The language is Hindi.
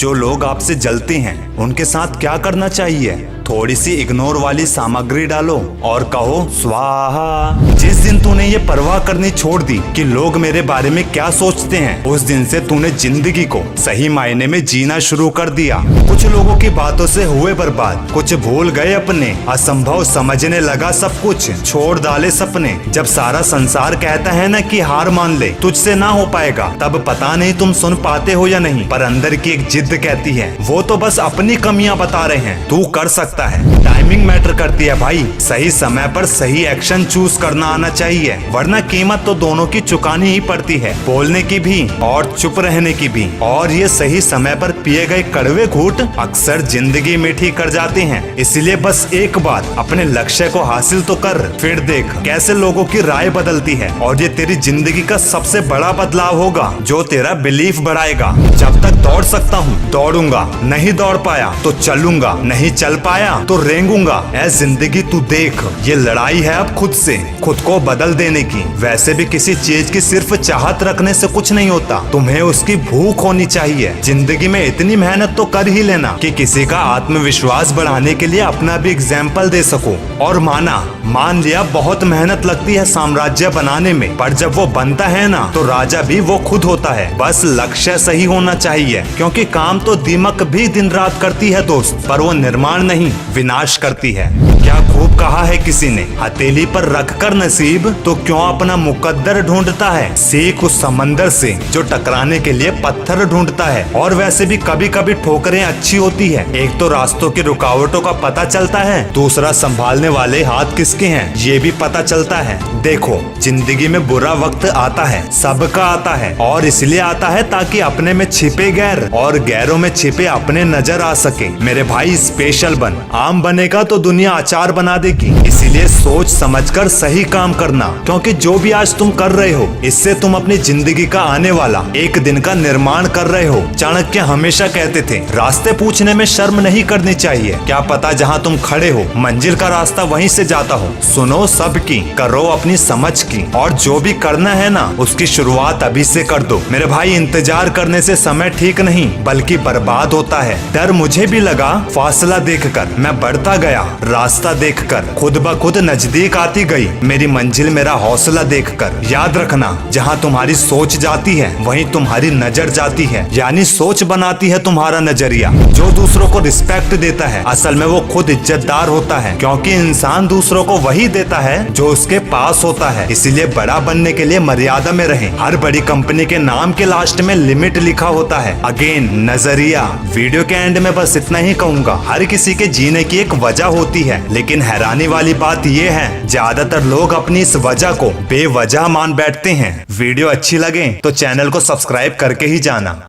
जो लोग आपसे जलते हैं उनके साथ क्या करना चाहिए? थोड़ी सी इग्नोर वाली सामग्री डालो और कहो स्वाहा। जिस दिन तूने ये परवाह करनी छोड़ दी कि लोग मेरे बारे में क्या सोचते हैं, उस दिन से तूने जिंदगी को सही मायने में जीना शुरू कर दिया। कुछ लोगों की बातों से हुए बर्बाद, कुछ भूल गए अपने, असंभव समझने लगा सब कुछ, छोड़ डाले सपने। जब सारा संसार कहता है ना कि हार मान ले, तुझसे ना हो पाएगा, तब पता नहीं तुम सुन पाते हो या नहीं, पर अंदर की एक जिद कहती है वो तो बस अपनी कमियां बता रहे हैं, तू कर सकता है। टाइमिंग मैटर करती है भाई, सही समय पर सही एक्शन चूज करना आना चाहिए, वरना कीमत तो दोनों की चुकानी ही पड़ती है, बोलने की भी और चुप रहने की भी। और ये सही समय पर पिए गए कड़वे घूंट अक्सर जिंदगी मीठी कर जाते हैं। इसलिए बस एक बार अपने लक्ष्य को हासिल तो कर, फिर देख कैसे लोगों की राय बदलती है। और ये तेरी जिंदगी का सबसे बड़ा बदलाव होगा जो तेरा बिलीफ बढ़ाएगा। जब तक दौड़ सकता हूँ दौड़ूंगा, नहीं दौड़ पाया तो चलूंगा, नहीं चल पाया तो रेंगूंगा। ऐ जिंदगी तू देख, ये लड़ाई है अब खुद से, खुद को बदल देने की। वैसे भी किसी चीज की सिर्फ चाहत रखने से कुछ नहीं होता, तुम्हें उसकी भूख होनी चाहिए। जिंदगी में इतनी मेहनत तो कर ही लेना कि किसी का आत्मविश्वास बढ़ाने के लिए अपना भी एग्जाम्पल दे सको। और मान लिया बहुत मेहनत लगती है साम्राज्य बनाने में, पर जब वो बनता है ना तो राजा भी वो खुद होता है। बस लक्ष्य सही होना चाहिए, क्योंकि काम तो दीमक भी दिन रात करती है दोस्त, पर वो निर्माण नहीं विनाश करती है। क्या खूब कहा है किसी ने, हथेली पर रखकर नसीब तो क्यों अपना मुकद्दर ढूंढता है। सीख उस समंदर से जो टकराने के लिए पत्थर ढूंढता है। और वैसे भी कभी कभी ठोकरें अच्छी होती है, एक तो रास्तों की रुकावटों का पता चलता है, दूसरा संभालने वाले हाथ किसके हैं ये भी पता चलता है। देखो जिंदगी में बुरा वक्त आता है, सबका आता है, और इसलिए आता है ताकि अपने में छिपे गैर और गैरों में छिपे अपने नजर आ सके। मेरे भाई स्पेशल बन, आम बनेगा तो दुनिया अचार बना देगी। इसीलिए सोच समझकर सही काम करना, क्योंकि जो भी आज तुम कर रहे हो इससे तुम अपनी जिंदगी का आने वाला एक दिन का निर्माण कर रहे हो। चाणक्य हमेशा कहते थे रास्ते पूछने में शर्म नहीं करनी चाहिए, क्या पता जहाँ तुम खड़े हो मंजिल का रास्ता वहीं से जाता हो। सुनो सबकी, करो अपनी समझ की, और जो भी करना है ना उसकी शुरुआत अभी से कर दो। मेरे भाई इंतजार करने से समय ठीक नहीं बल्कि बर्बाद होता है। डर मुझे भी लगा फासला देखकर, मैं बढ़ता गया रास्ता देखकर, खुद ब खुद नजदीक आती गई मेरी मंजिल मेरा हौसला देखकर। याद रखना जहाँ तुम्हारी सोच जाती है वहीं तुम्हारी नजर जाती है, यानी सोच बनाती है तुम्हारा नजरिया। जो दूसरों को रिस्पेक्ट देता है असल में वो खुद इज्जतदार होता है, क्योंकि इंसान दूसरों को वही देता है जो उसके पास होता है। इसीलिए बड़ा बनने के लिए मर्यादा में रहें। हर बड़ी कंपनी के नाम के लास्ट में लिमिट लिखा होता है। अगेन नजरिया। वीडियो के एंड में बस इतना ही कहूंगा, हर किसी के जीने की एक वजह होती है, लेकिन हैरानी वाली बात ये है ज्यादातर लोग अपनी इस वजह को बेवजह मान बैठते हैं। वीडियो अच्छी लगे तो चैनल को सब्सक्राइब करके ही जाना।